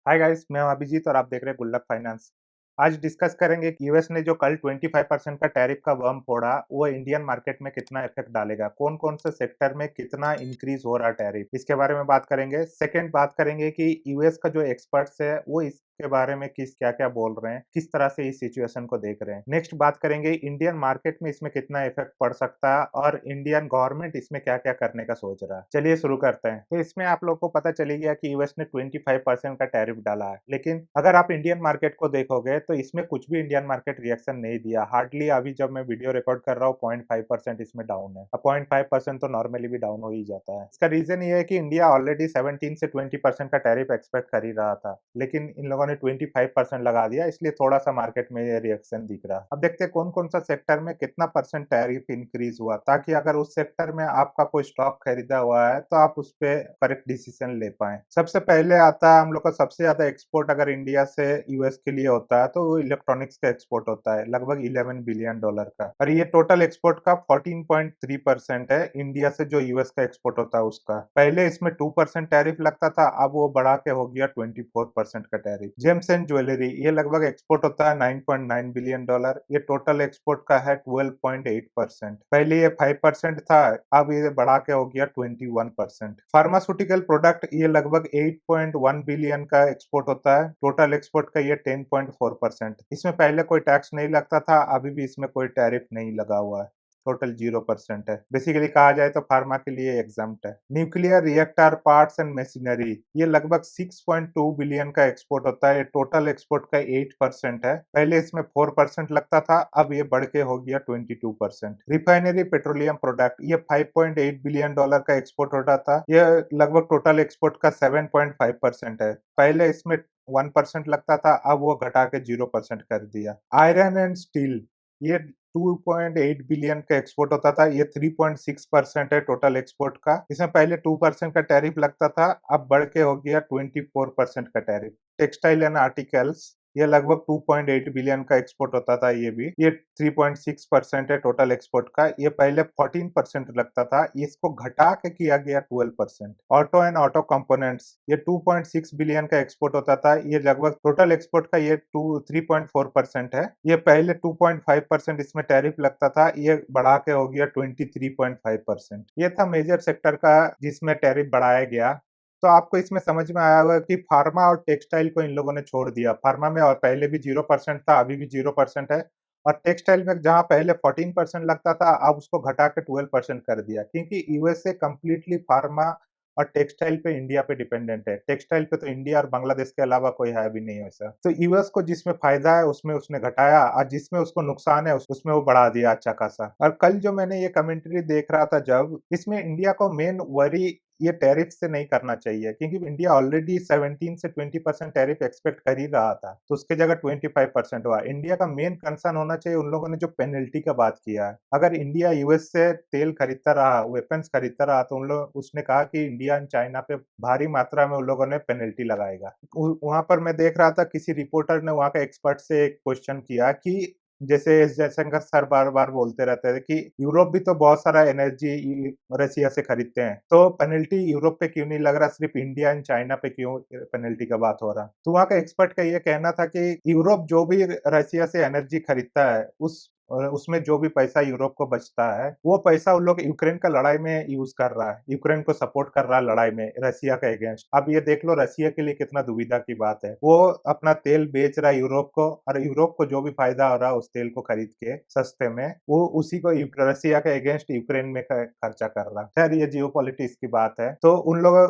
Hi guys, मैं हूं अभिजीत और आप देख रहे हैं गुल्लक फाइनेंस। आज डिस्कस करेंगे कि यूएस ने जो कल 25% का टैरिफ का बम फोड़ा, वो इंडियन मार्केट में कितना इफेक्ट डालेगा, कौन कौन से सेक्टर में कितना इंक्रीज हो रहा टैरिफ, इसके बारे में बात करेंगे। सेकंड बात करेंगे कि यूएस का जो एक्सपर्ट्स है वो इसके बारे में क्या क्या बोल रहे हैं, किस तरह से इस सिचुएशन को देख रहे हैं। नेक्स्ट बात करेंगे इंडियन मार्केट में इसमें कितना इफेक्ट पड़ सकता है और इंडियन गवर्नमेंट इसमें क्या क्या करने का सोच रहा है। चलिए शुरू करते हैं। तो इसमें आप लोग को पता चली गया कि यूएस ने 25% का टैरिफ डाला है, लेकिन अगर आप इंडियन मार्केट को देखोगे तो इसमें कुछ भी इंडियन मार्केट रिएक्शन नहीं दिया। हार्डली अभी जब मैं वीडियो रिकॉर्ड कर रहा हूँ 0.5% इसमें डाउन है। अब 0.5% तो नॉर्मली भी डाउन हो ही जाता है। इसका रीजन ये है कि इंडिया ऑलरेडी 17 से 20% का टैरिफ एक्सपेक्ट कर ही रहा था, लेकिन इन लोगों ने 25% लगा दिया, इसलिए थोड़ा सा मार्केट में ये रिएक्शन दिख रहा है। अब देखते हैं कौन कौन सा सेक्टर में कितना परसेंट टैरिफ इंक्रीज हुआ, ताकि अगर उस सेक्टर में आपका कोई स्टॉक खरीदा हुआ है तो आप उस पर करेक्ट डिसीजन ले पाए। सबसे पहले आता है हम लोग का सबसे ज्यादा एक्सपोर्ट अगर इंडिया से यूएस के लिए होता है तो वो इलेक्ट्रॉनिक्स का एक्सपोर्ट होता है, लगभग $11 बिलियन का। और ये टोटल एक्सपोर्ट का 14.3% है इंडिया से जो यूएस का एक्सपोर्ट होता है उसका। पहले इसमें 2% टैरिफ लगता था, अब वो बढ़ा के हो गया 24% का टैरिफ। जेम्स एंड ज्वेलरी ये लगभग एक्सपोर्ट होता है $9.9 बिलियन, ये टोटल एक्सपोर्ट का है 12.8%। पहले ये 5% था, अब ये बढ़ा के हो गया 21%। फार्मास्यूटिकल प्रोडक्ट ये लगभग 8.1 बिलियन का एक्सपोर्ट होता है, टोटल एक्सपोर्ट का ये 10.4%। इसमें पहले कोई टैक्स नहीं लगता था, अभी भी इसमें कोई टैरिफ नहीं लगा हुआ है, टोटल 0% है। बेसिकली कहा जाए तो फार्मा के लिए एग्जाम्प्ट है। Nuclear reactor parts and machinery ये लगभग 6.2 बिलियन का एक्सपोर्ट होता है, टोटल एक्सपोर्ट का 8% है। पहले इसमें 4% लगता था, अब ये बढ़ के हो गया 22%। रिफाइनरी पेट्रोलियम प्रोडक्ट ये $5.8 बिलियन का एक्सपोर्ट होता था, ये लगभग टोटल एक्सपोर्ट का 7.5% है। पहले इसमें 1% लगता था, अब वो घटा के 0% कर दिया। आयरन एंड स्टील ये 2.8 बिलियन का एक्सपोर्ट होता था, ये 3.6% है टोटल एक्सपोर्ट का। इसमें पहले 2% का टैरिफ लगता था, अब बढ़ के हो गया 24% का टैरिफ। टेक्सटाइल एंड आर्टिकल्स ये लगभग 2.8 बिलियन का एक्सपोर्ट होता था, ये 3.6% है टोटल एक्सपोर्ट का। ये पहले 14% लगता था, इसको घटा के किया गया 12%। ऑटो एंड ऑटो कंपोनेंट्स ये 2.6 बिलियन का एक्सपोर्ट होता था, ये लगभग टोटल एक्सपोर्ट का ये 3.4% है। ये पहले 2.5% इसमें टैरिफ लगता था, ये बढ़ा के हो गया 23.5%। ये था मेजर सेक्टर का जिसमें टैरिफ बढ़ाया गया। तो आपको इसमें समझ में आया होगा कि फार्मा और टेक्सटाइल को इन लोगों ने छोड़ दिया। फार्मा में और पहले भी 0% था, अभी भी 0% है। और टेक्सटाइल में जहां पहले 14% लगता था, अब उसको घटा के 12% कर दिया, क्योंकि यूएसए कंप्लीटली फार्मा और टेक्सटाइल पे इंडिया पे डिपेंडेंट है। टेक्सटाइल पे तो इंडिया और बांग्लादेश के अलावा कोई है भी नहीं वैसा। तो यूएस को जिसमें फायदा है उसमें उसने घटाया, और जिसमें उसको नुकसान है उसमें वो बढ़ा दिया अच्छा खासा। और कल जो मैंने ये कमेंट्री देख रहा था, जब इसमें इंडिया को मेन वरी ये टैरिफ से नहीं करना चाहिए, क्योंकि इंडिया ऑलरेडी 17 से 20% टैरिफ एक्सपेक्ट कर ही रहा था, तो उसके जगह 25% हुआ। इंडिया का मेन कंसर्न होना चाहिए उन लोगों ने जो पेनल्टी का बात किया है। अगर इंडिया यूएस से तेल खरीदता रहा, वेपन्स खरीदता रहा, तो उन लोग उसने कहा कि इंडिया एंड चाइना पे भारी मात्रा में उन लोगों ने पेनल्टी लगाएगा। वहां पर मैं देख रहा था किसी रिपोर्टर ने वहां के एक्सपर्ट से एक क्वेश्चन किया कि जैसे एस जयशंकर सर बार बार बोलते रहते थे कि यूरोप भी तो बहुत सारा एनर्जी रसिया से खरीदते हैं, तो पेनल्टी यूरोप पे क्यों नहीं लग रहा, सिर्फ इंडिया एंड चाइना पे क्यों पेनल्टी का बात हो रहा। तो वहाँ का एक्सपर्ट का ये कहना था कि यूरोप जो भी रसिया से एनर्जी खरीदता है, उसमें जो भी पैसा यूरोप को बचता है, वो पैसा उन लोग यूक्रेन का लड़ाई में यूज कर रहा है, यूक्रेन को सपोर्ट कर रहा है लड़ाई में रसिया का अगेंस्ट। अब ये देख लो रसिया के लिए कितना दुविधा की बात है, वो अपना तेल बेच रहा है यूरोप को, और यूरोप को जो भी फायदा हो रहा है उस तेल को खरीद के सस्ते में, वो उसी को रसिया के अगेंस्ट यूक्रेन में खर्चा कर रहा है। खैर ये जियो पॉलिटिक्स की बात है। तो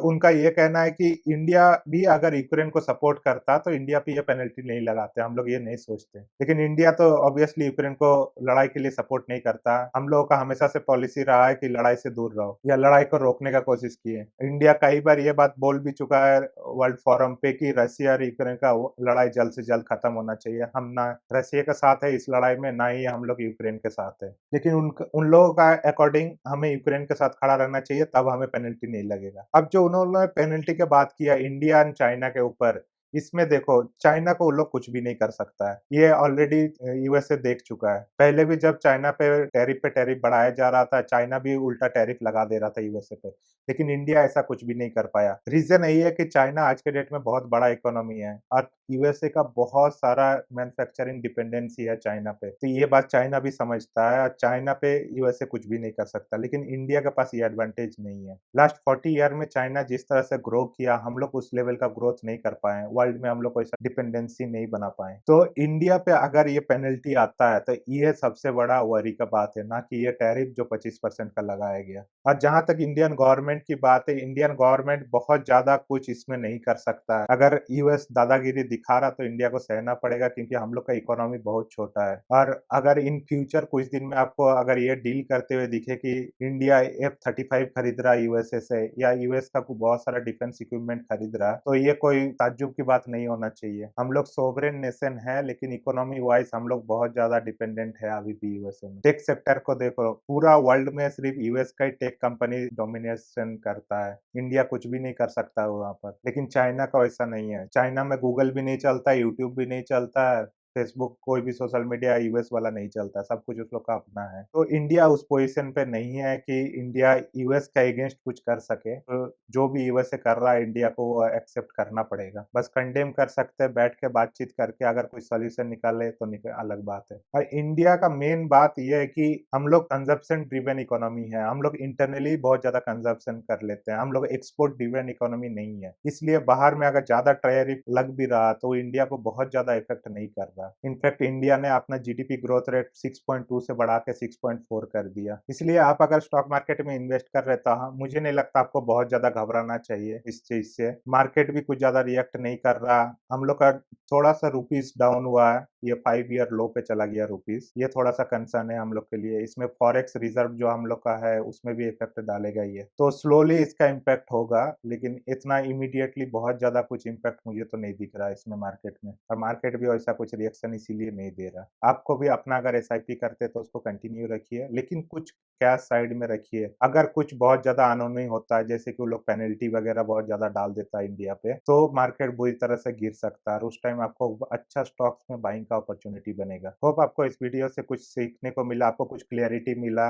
उनका ये कहना है कि इंडिया भी अगर यूक्रेन को सपोर्ट करता तो इंडिया पे ये पेनल्टी नहीं लगाते, हम लोग ये नहीं सोचते। लेकिन इंडिया तो ऑब्वियसली यूक्रेन को लड़ाई के लिए सपोर्ट नहीं करता। हम लोगों का हमेशा से पॉलिसी रहा है कि लड़ाई से दूर रहो, या लड़ाई को रोकने का कोशिश किए। इंडिया कई बार ये बात बोल भी चुका है वर्ल्ड फोरम पे कि रसिया और यूक्रेन का लड़ाई जल्द से जल्द खत्म होना चाहिए। हम ना रसिया के साथ है इस लड़ाई में, ना ही हम लोग यूक्रेन के साथ है। लेकिन उन लोगों का अकॉर्डिंग हमें यूक्रेन के साथ खड़ा रहना चाहिए, तब हमें पेनल्टी नहीं लगेगा। अब जो उन्होंने पेनल्टी की बात किया इंडिया एंड चाइना के ऊपर, इसमें देखो चाइना को वो लोग कुछ भी नहीं कर सकता है। ये ऑलरेडी यूएसए देख चुका है। पहले भी जब चाइना पे टैरिफ बढ़ाया जा रहा था, चाइना भी उल्टा टैरिफ लगा दे रहा था यूएसए पे। लेकिन इंडिया ऐसा कुछ भी नहीं कर पाया। रीज़न यही है कि चाइना आज के डेट में बहुत बड़ा इकोनॉमी है और यूएसए का बहुत सारा मैन्युफैक्चरिंग डिपेंडेंसी है चाइना पे। तो ये बात चाइना भी समझता है और चाइना पे यूएसए कुछ भी नहीं कर सकता। लेकिन इंडिया के पास ये एडवांटेज नहीं है। लास्ट 40 ईयर में चाइना जिस तरह से ग्रो किया, हम लोग उस लेवल का ग्रोथ नहीं कर पाए हैं। वर्ल्ड में हम लोग को ऐसा डिपेंडेंसी नहीं बना पाए। तो इंडिया पे अगर ये पेनल्टी आता है तो ये सबसे बड़ा वरी का बात है, ना कि ये टैरिफ जो 25% का लगाया गया। और जहाँ तक इंडियन गवर्नमेंट की बात है, इंडियन गवर्नमेंट बहुत ज़्यादा कुछ इसमें नहीं कर सकता है। अगर यूएस दादागिरी दिखा रहा तो इंडिया को सहना पड़ेगा क्योंकि हम लोग का इकोनॉमी बहुत छोटा है। और अगर इन फ्यूचर कुछ दिन में आपको अगर ये डील करते हुए दिखे कि इंडिया F-35 खरीद रहा है यूएसए से या यूएस का बहुत सारा डिफेंस इक्विपमेंट खरीद रहा है, तो ये कोई ताज्जुब की बात नहीं होना चाहिए। हम लोग सोवरेन नेशन है, लेकिन इकोनॉमी वाइज हम लोग बहुत ज़्यादा डिपेंडेंट है अभी भी यूएसए में। टेक सेक्टर को देखो, पूरा वर्ल्ड में सिर्फ यूएस का ही टेक कंपनी डोमिनेशन करता है। इंडिया कुछ भी नहीं कर सकता वहाँ पर। लेकिन चाइना का वैसा नहीं है। चाइना में गूगल भी नहीं चलता, यूट्यूब भी नहीं चलता है, फेसबुक कोई भी सोशल मीडिया यूएस वाला नहीं चलता, सब कुछ उस लोग का अपना है। तो इंडिया उस पोज़ीशन पे नहीं है कि इंडिया यूएस के अगेंस्ट कुछ कर सके। तो जो भी यूएसए कर रहा है इंडिया को वो एक्सेप्ट करना पड़ेगा। बस कंडेम कर सकते हैं, बैठ के बातचीत करके अगर कोई सॉल्यूशन निकाले तो अलग बात है। और इंडिया का मेन बात ये है कि हम लोग कंजप्शन ड्रिवन इकोनॉमी है। हम लोग इंटरनली बहुत ज़्यादा कंजप्शन कर लेते हैं। हम लोग एक्सपोर्ट ड्रिवन इकोनॉमी नहीं है। इसलिए बाहर में अगर ज़्यादा टैरिफ लग भी रहा तो इंडिया को बहुत ज़्यादा इफ़ेक्ट नहीं कर रहा। इनफैक्ट इंडिया ने अपना जीडीपी ग्रोथ रेट 6.2 से बढ़ा के 6.4 कर दिया। इसलिए आप अगर स्टॉक मार्केट में इन्वेस्ट कर रहे तो हाँ, मुझे नहीं लगता आपको बहुत ज़्यादा घबराना चाहिए इस चीज़ से। मार्केट भी कुछ ज़्यादा रिएक्ट नहीं कर रहा। हम लोग का थोड़ा-सा रुपीस डाउन हुआ है। ये 5 ईयर लो पे चला गया रुपीस। ये थोड़ा-सा कंसर्न है हम लोग के लिए। इसमें फॉरेक्स रिज़र्व जो हम लोग का है उसमें भी इफ़ेक्ट डालेगा ये। तो स्लोली इसका इम्पैक्ट होगा, लेकिन इतना इमीडिएटली बहुत ज़्यादा कुछ इम्पैक्ट मुझे तो नहीं दिख रहा है इसमें मार्केट में। और मार्केट भी वैसा कुछ रिएक्शन इसीलिए नहीं दे रहा। आपको भी अपना अगर एसआईपी करते तो उसको कंटिन्यू रखिए, लेकिन कुछ कैश साइड में रखिए। अगर कुछ बहुत ज़्यादा अनहोनी होता है, जैसे कि वो लोग पेनल्टी वगैरह बहुत ज़्यादा डाल देता है इंडिया पे, तो मार्केट बुरी तरह से गिर सकता है और उस टाइम आपको अच्छा स्टॉक्स में बाइंग का अपॉर्चुनिटी बनेगा। होप आपको इस वीडियो से कुछ सीखने को मिला, आपको कुछ क्लैरिटी मिला,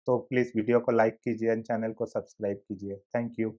तो प्लीज़ वीडियो को लाइक कीजिए एंड चैनल को सब्सक्राइब कीजिए। Thank you.